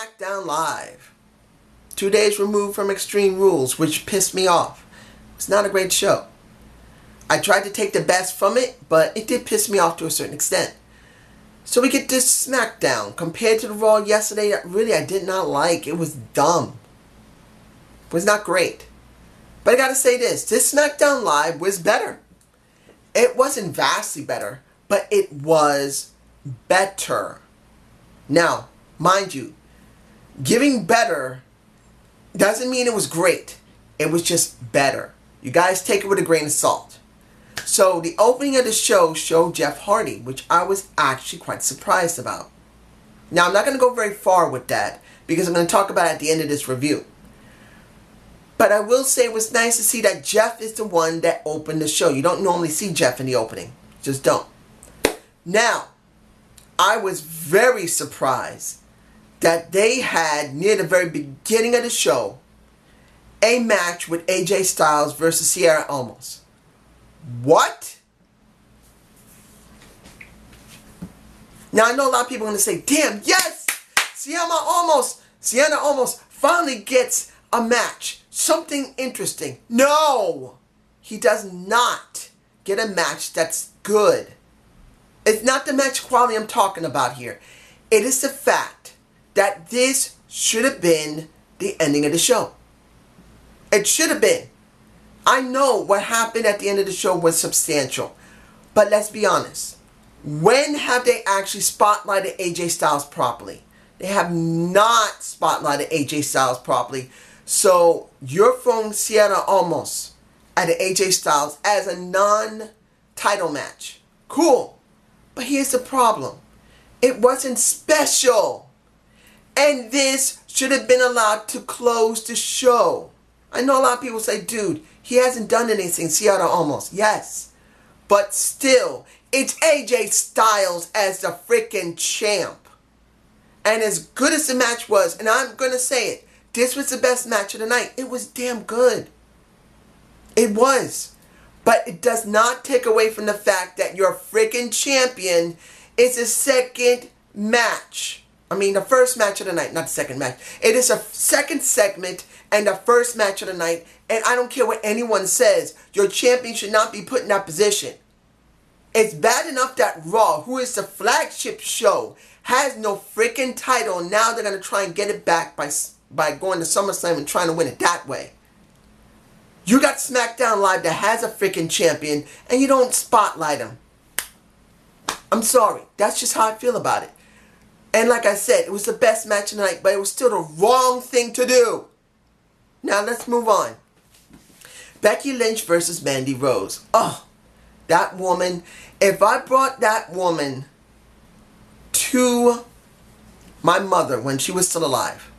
Smackdown Live. 2 days removed from Extreme Rules, which pissed me off. It's not a great show. I tried to take the best from it, but it did piss me off to a certain extent. So we get this Smackdown compared to the Raw yesterday that really I did not like. It was dumb. It was not great. But I gotta say this Smackdown Live was better. It wasn't vastly better, but it was better. Now, mind you, giving better doesn't mean it was great. It was just better. You guys take it with a grain of salt. So the opening of the show showed Jeff Hardy, which I was actually quite surprised about. Now, I'm not going to go very far with that because I'm going to talk about it at the end of this review. But I will say it was nice to see that Jeff is the one that opened the show. You don't normally see Jeff in the opening. Just don't. Now, I was very surprised that they had, near the very beginning of the show, a match with AJ Styles versus Sierra Almost. What? Now, I know a lot of people are going to say, damn, yes! Sierra Almost finally gets a match. Something interesting. No! He does not get a match that's good. It's not the match quality I'm talking about here. It is the fact that this should have been the ending of the show. It should have been. I know what happened at the end of the show was substantial. But let's be honest. When have they actually spotlighted AJ Styles properly? They have not spotlighted AJ Styles properly. So you're throwing Sierra Almost at AJ Styles as a non-title match. Cool. But here's the problem. It wasn't special. And this should have been allowed to close the show. I know a lot of people say, dude, he hasn't done anything, Sierra Almost. Yes. But still, it's AJ Styles as the freaking champ. And as good as the match was, and I'm going to say it, this was the best match of the night. It was damn good. It was. But it does not take away from the fact that your freaking champion is the second match. I mean, the first match of the night, not the second match. It is a second segment and the first match of the night. And I don't care what anyone says. Your champion should not be put in that position. It's bad enough that Raw, who is the flagship show, has no freaking title. And now they're going to try and get it back by going to SummerSlam and trying to win it that way. You got Smackdown Live that has a freaking champion and you don't spotlight him. I'm sorry. That's just how I feel about it. And like I said, it was the best match of the night, but it was still the wrong thing to do. Now let's move on. Becky Lynch versus Mandy Rose. Oh, that woman. If I brought that woman to my mother when she was still alive,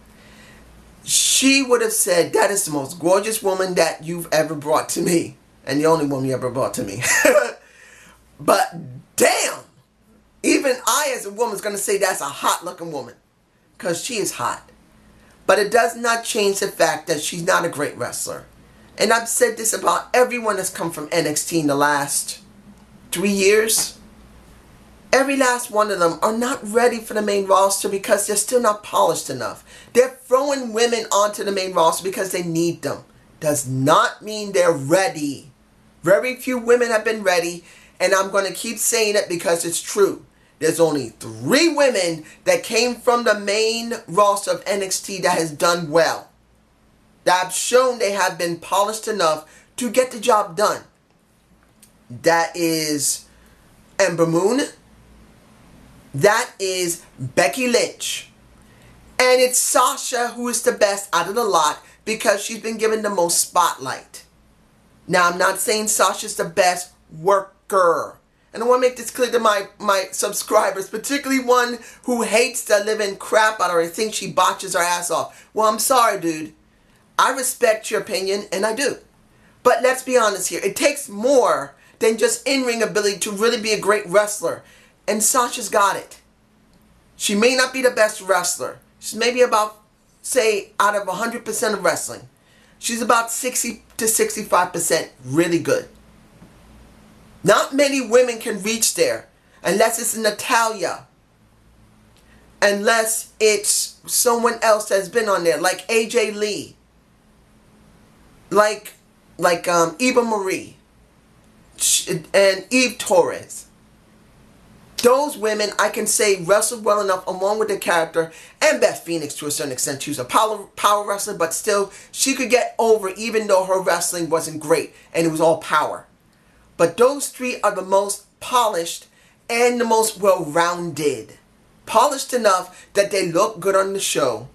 she would have said, that is the most gorgeous woman that you've ever brought to me. And the only woman you ever brought to me. But damn. Even I as a woman is going to say that's a hot looking woman. Because she is hot. But it does not change the fact that she's not a great wrestler. And I've said this about everyone that's come from NXT in the last 3 years. Every last one of them are not ready for the main roster because they're still not polished enough. They're throwing women onto the main roster because they need them. Does not mean they're ready. Very few women have been ready. And I'm going to keep saying it because it's true. There's only 3 women that came from the main roster of NXT that has done well. That have shown they have been polished enough to get the job done. That is Ember Moon. That is Becky Lynch. And it's Sasha who is the best out of the lot because she's been given the most spotlight. Now, I'm not saying Sasha's the best worker. And I want to make this clear to my subscribers, particularly one who hates the living crap out of her and thinks she botches her ass off. Well, I'm sorry, dude. I respect your opinion, and I do. But let's be honest here. It takes more than just in-ring ability to really be a great wrestler. And Sasha's got it. She may not be the best wrestler. She's maybe about, say, out of 100% of wrestling. She's about 60 to 65% really good. Not many women can reach there unless it's Natalya. unless it's someone else that's been on there, like AJ Lee, like Eva Marie, and Eve Torres. Those women, I can say, wrestled well enough along with the character, and Beth Phoenix to a certain extent. She was a power wrestler, but still, she could get over even though her wrestling wasn't great, and it was all power. But those three are the most polished and the most well-rounded. Polished enough that they look good on the show,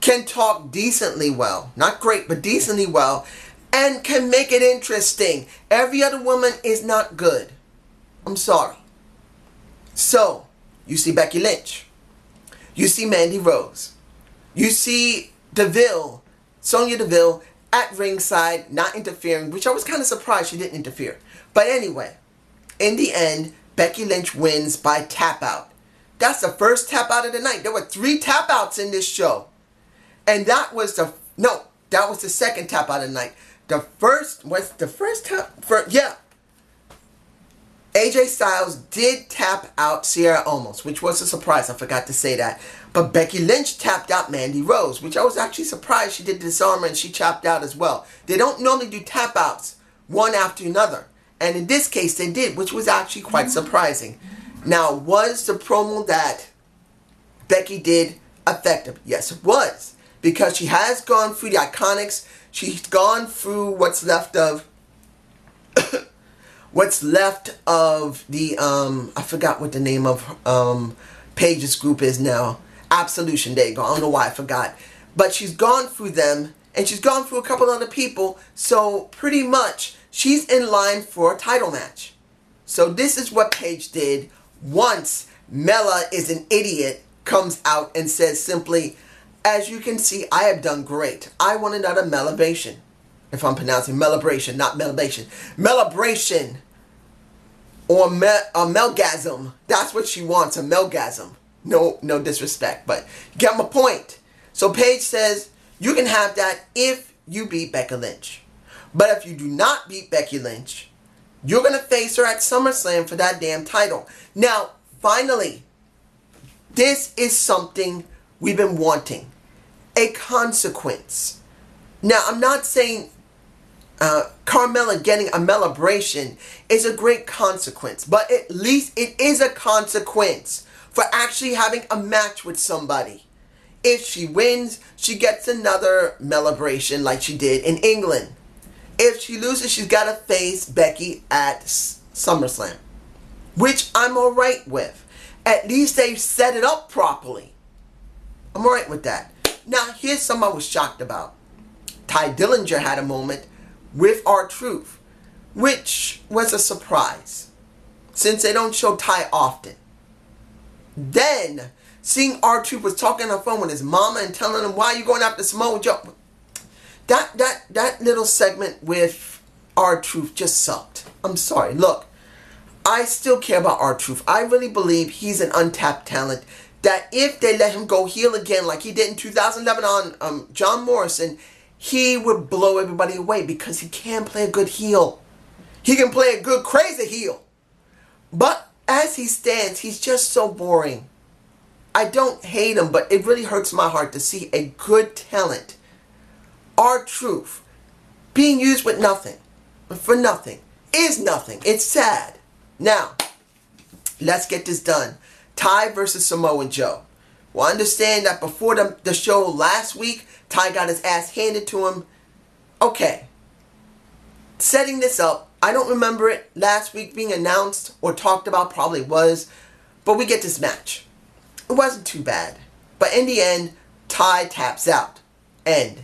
can talk decently well, not great, but decently well, and can make it interesting. Every other woman is not good. I'm sorry. So, you see Becky Lynch. You see Mandy Rose. You see Sonya Deville at ringside, not interfering, which I was kind of surprised she didn't interfere. But anyway, in the end, Becky Lynch wins by tap out. That's the first tap out of the night. There were 3 tap outs in this show. And that was the second tap out of the night. Yeah. AJ Styles did tap out Sierra Omos, which was a surprise. I forgot to say that. But Becky Lynch tapped out Mandy Rose, which I was actually surprised she did disarm and she tapped out as well. They don't normally do tap outs one after another. And in this case they did, which was actually quite surprising. Now, was the promo that Becky did effective? Yes, it was. Because she has gone through the Iconics. She's gone through what's left of the I forgot what the name of Paige's group is now. Absolution, there you go. I don't know why I forgot. But she's gone through them, and she's gone through a couple other people, so pretty much she's in line for a title match. So this is what Paige did once Mela is an idiot, comes out and says simply, as you can see, I have done great. I want another Melabration. If I'm pronouncing Melabration, not Melabation. Melabration. Or a Melgasm. That's what she wants, a Melgasm. No disrespect, but you get my point. So Paige says, you can have that if you beat Becky Lynch. But if you do not beat Becky Lynch, you're going to face her at SummerSlam for that damn title. Now, finally, this is something we've been wanting. A consequence. Now, I'm not saying Carmella getting a Melabration is a great consequence, but at least it is a consequence for actually having a match with somebody. If she wins, she gets another Melabration like she did in England. If she loses, she's got to face Becky at SummerSlam, which I'm alright with. At least they've set it up properly. I'm alright with that. Now, here's something I was shocked about. Ty Dillinger had a moment with R-Truth, which was a surprise, since they don't show Ty often. Then, seeing R-Truth was talking on the phone with his mama and telling him, why are you going after Samoa Joe? That little segment with R-Truth just sucked. I'm sorry. Look, I still care about R-Truth. I really believe he's an untapped talent that if they let him go heel again like he did in 2011 on John Morrison, he would blow everybody away because he can play a good heel. He can play a good crazy heel. But as he stands, he's just so boring. I don't hate him, but it really hurts my heart to see a good talent, R-Truth, being used with nothing, for nothing, is nothing. It's sad. Now, let's get this done. Ty versus Samoa Joe. Well, understand that before the show last week, Ty got his ass handed to him. Okay. Setting this up, I don't remember it last week being announced or talked about, probably was, but we get this match. It wasn't too bad. But in the end, Ty taps out. End.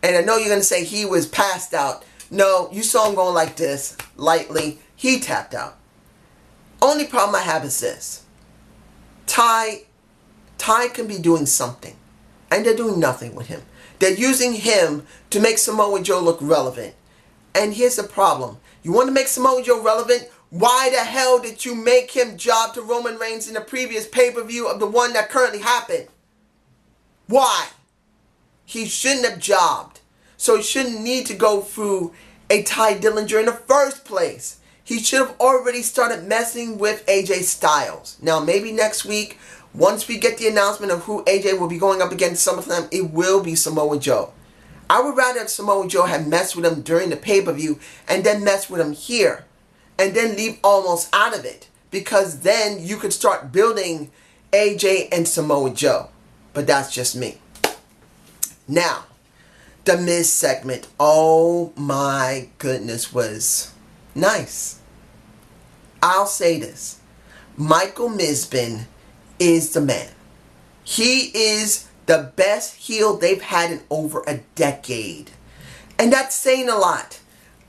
And I know you're going to say he was passed out. No, you saw him going like this, lightly. He tapped out. Only problem I have is this. Ty can be doing something. And they're doing nothing with him. They're using him to make Samoa Joe look relevant. And here's the problem. You want to make Samoa Joe relevant? Why the hell did you make him job to Roman Reigns in the previous pay-per-view of the one that currently happened? Why? He shouldn't have jobbed. So he shouldn't need to go through a Ty Dillinger in the first place. He should have already started messing with AJ Styles. Now, maybe next week Once we get the announcement of who AJ will be going up against SummerSlam, it will be Samoa Joe. I would rather have Samoa Joe have messed with him during the pay-per-view and then mess with him here. And then leave almost out of it. Because then you could start building AJ and Samoa Joe. But that's just me. Now, the Miz segment. Oh my goodness, was nice. I'll say this. Michael Mizbin is the man. He is the best heel they've had in over a decade. And that's saying a lot.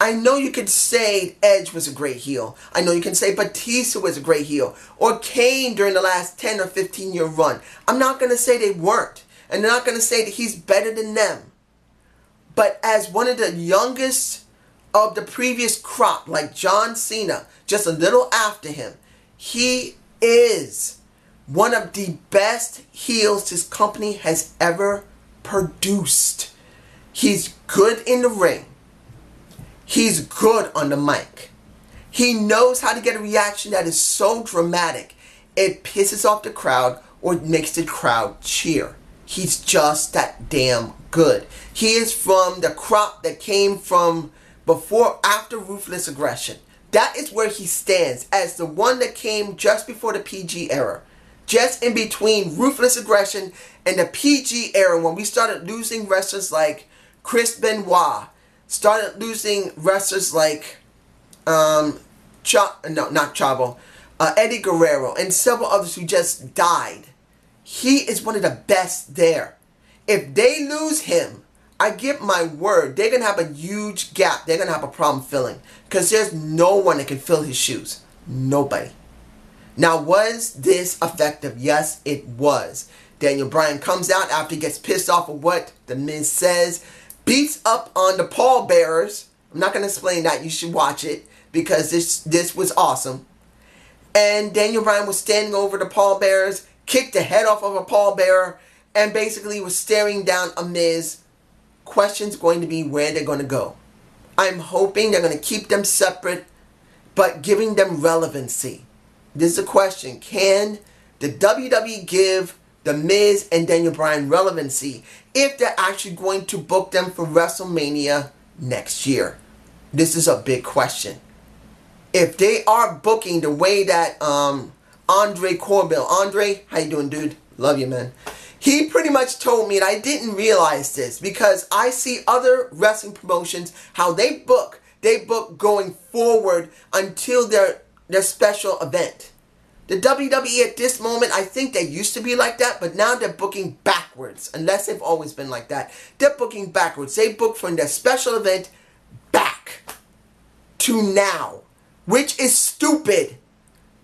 I know you could say Edge was a great heel. I know you can say Batista was a great heel. Or Kane during the last 10 or 15 year run. I'm not going to say they weren't. And I'm not going to say that he's better than them. But as one of the youngest of the previous crop, like John Cena, just a little after him, he is one of the best heels this company has ever produced. He's good in the ring. He's good on the mic. He knows how to get a reaction that is so dramatic, it pisses off the crowd or makes the crowd cheer. He's just that damn good. He is from the crop that came from after Ruthless Aggression. That is where he stands as the one that came just before the PG era. Just in between Ruthless Aggression and the PG era, when we started losing wrestlers like Chris Benoit, started losing wrestlers like Eddie Guerrero, and several others who just died. He is one of the best there. If they lose him, I give my word, they're going to have a huge gap. They're going to have a problem filling. Because there's no one that can fill his shoes. Nobody. Now, was this effective? Yes, it was. Daniel Bryan comes out after he gets pissed off of what the Miz says. Beats up on the pallbearers. I'm not going to explain that. You should watch it. Because this was awesome. And Daniel Bryan was standing over the pallbearers. Kicked the head off of a pallbearer. And basically was staring down a Miz. Question's going to be where they're going to go. I'm hoping they're going to keep them separate, but giving them relevancy. This is a question. Can the WWE give The Miz and Daniel Bryan relevancy if they're actually going to book them for WrestleMania next year? This is a big question. If they are booking the way that Andre Corbell, Andre, how you doing, dude? Love you, man. He pretty much told me, and I didn't realize this, because I see other wrestling promotions, how they book going forward until their special event. The WWE at this moment, I think they used to be like that, but now they're booking backwards, unless they've always been like that. They're booking backwards. They book from their special event back to now, which is stupid.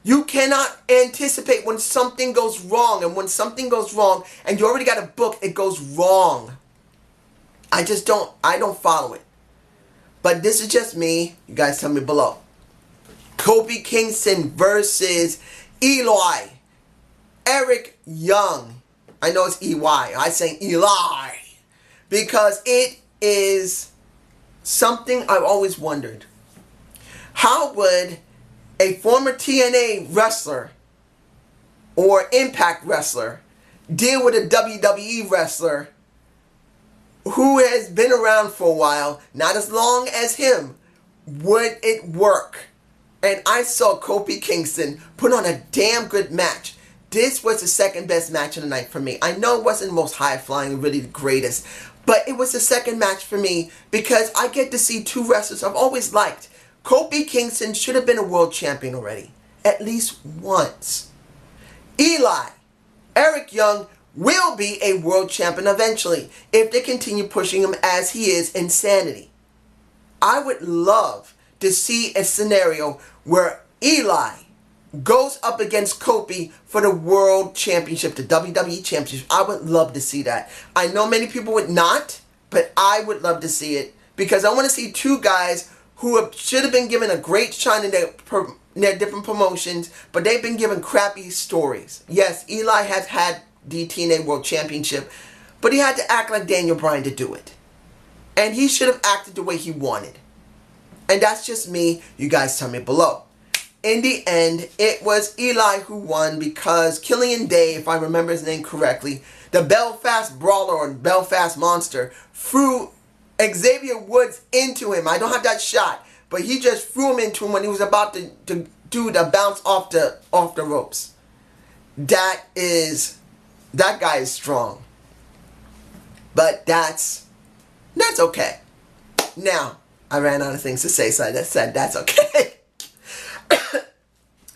You cannot anticipate when something goes wrong. And when something goes wrong and you already got a book, it goes wrong. I don't follow it. But this is just me. You guys tell me below. Kofi Kingston versus Eli. Eric Young. I know it's EY. I say Eli. Because it is something I've always wondered. How would a former TNA wrestler or Impact wrestler deal with a WWE wrestler who has been around for a while, not as long as him? Would it work? And I saw Kofi Kingston put on a damn good match. This was the second best match of the night for me. I know it wasn't the most high-flying, really the greatest, but it was the second match for me because I get to see two wrestlers I've always liked. Kofi Kingston should have been a world champion already. At least once. Eli, Eric Young, will be a world champion eventually if they continue pushing him as he is Insanity. I would love to see a scenario where Eli goes up against Kofi for the world championship, the WWE championship. I would love to see that. I know many people would not, but I would love to see it because I want to see two guys who should have been given a great shine in their different promotions, but they've been given crappy stories. Yes, Eli has had the TNA World Championship, but he had to act like Daniel Bryan to do it. And he should have acted the way he wanted. And that's just me. You guys tell me below. in the end, it was Eli who won because Killian Day, if I remember his name correctly, the Belfast Brawler or Belfast Monster, threw Xavier Woods into him. I don't have that shot, but he just threw him into him when he was about to do the bounce off the ropes. That guy is strong. But that's okay. Now, I ran out of things to say, so I just said that's okay.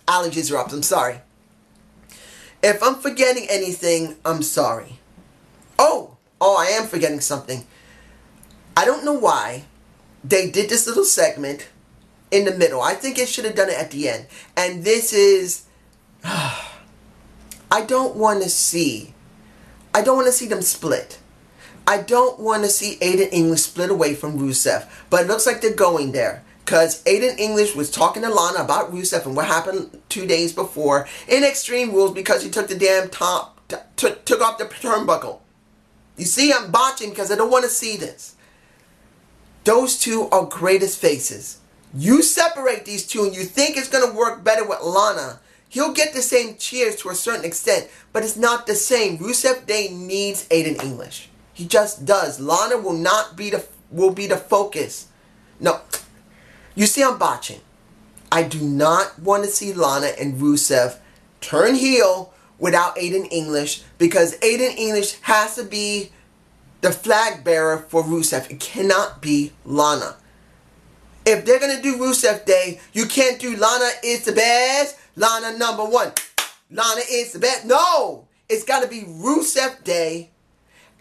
Allergies are up, I'm sorry. If I'm forgetting anything, I'm sorry. Oh, I am forgetting something. I don't know why they did this little segment in the middle. I think it should have done it at the end. And this is... I don't want to see them split. I don't want to see Aidan English split away from Rusev. But it looks like they're going there. Because Aidan English was talking to Lana about Rusev and what happened 2 days before in Extreme Rules because he took the damn took off the turnbuckle. You see, I'm botching because I don't want to see this. Those two are greatest faces. You separate these two and you think it's going to work better with Lana. He'll get the same cheers to a certain extent, but it's not the same. Rusev Day needs Aidan English. He just does. Lana will be the focus. No. You see, I'm botching. I do not want to see Lana and Rusev turn heel without Aidan English because Aidan English has to be the flag bearer for Rusev. It cannot be Lana. If they're going to do Rusev Day, you can't do Lana is the best, Lana number one, Lana is the best. No! It's got to be Rusev Day,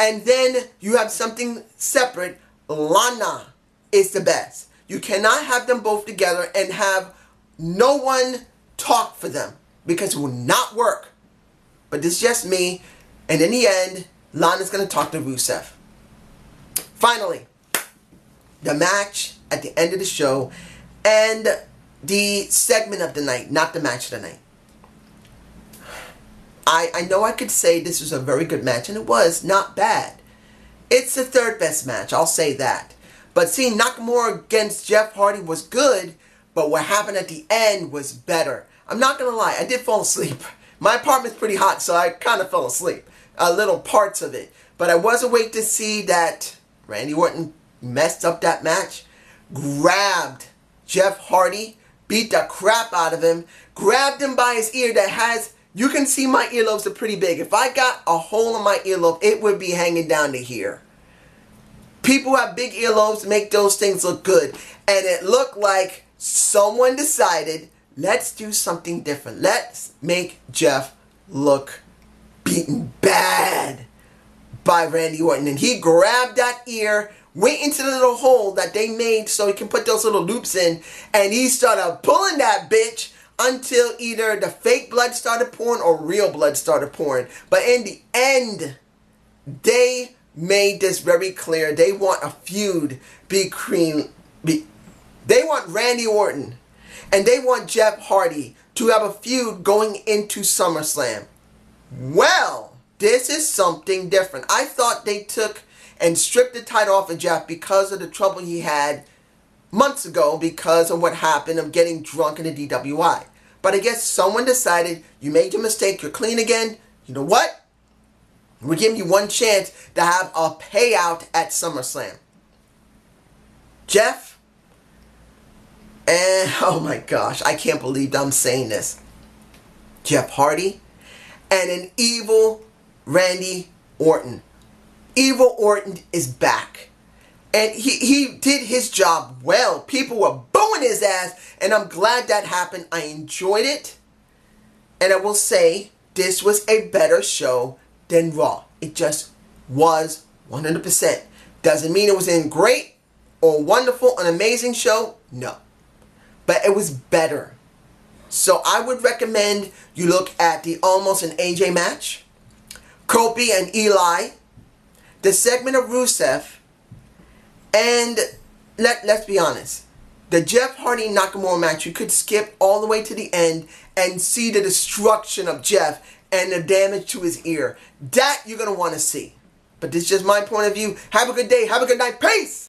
and then you have something separate, Lana is the best. You cannot have them both together and have no one talk for them because it will not work. But this is just me, and in the end, Lana's going to talk to Rusev. Finally, the match at the end of the show and the segment of the night, not the match of the night. I know I could say this was a very good match, and it was not bad. It's the third best match, I'll say that. But seeing Nakamura against Jeff Hardy was good, but what happened at the end was better. I'm not going to lie, I did fall asleep. My apartment's pretty hot, so I kind of fell asleep. Little parts of it. But I was awake to see that Randy Orton messed up that match, grabbed Jeff Hardy, beat the crap out of him, grabbed him by his ear that has... You can see my earlobes are pretty big. If I got a hole in my earlobe, it would be hanging down to here. People have big earlobes to make those things look good. And it looked like someone decided, let's do something different. Let's make Jeff look beaten bad by Randy Orton. And he grabbed that ear, went into the little hole that they made so he can put those little loops in. And he started pulling that bitch until either the fake blood started pouring or real blood started pouring. But in the end, they made this very clear. They want a feud they want Randy Orton and they want Jeff Hardy to have a feud going into SummerSlam. Well, this is something different. I thought they took and stripped the title off of Jeff because of the trouble he had months ago because of what happened of getting drunk in the DWI. But I guess someone decided, you made your mistake, you're clean again. You know what? We're giving you one chance to have a payout at SummerSlam. Jeff, and oh my gosh, I can't believe I'm saying this. Jeff Hardy and an evil Randy Orton. Evil Orton is back. And he did his job well. People were booing his ass, and I'm glad that happened. I enjoyed it. And I will say, this was a better show than Raw. It just was 100%. Doesn't mean it was a great or wonderful, an amazing show. No. But it was better. So I would recommend you look at the Almost an AJ match, Kofi and Eli, the segment of Rusev, and let's be honest, the Jeff Hardy Nakamura match, you could skip all the way to the end and see the destruction of Jeff and the damage to his ear. That you're going to want to see. But this is just my point of view. Have a good day. Have a good night. Peace!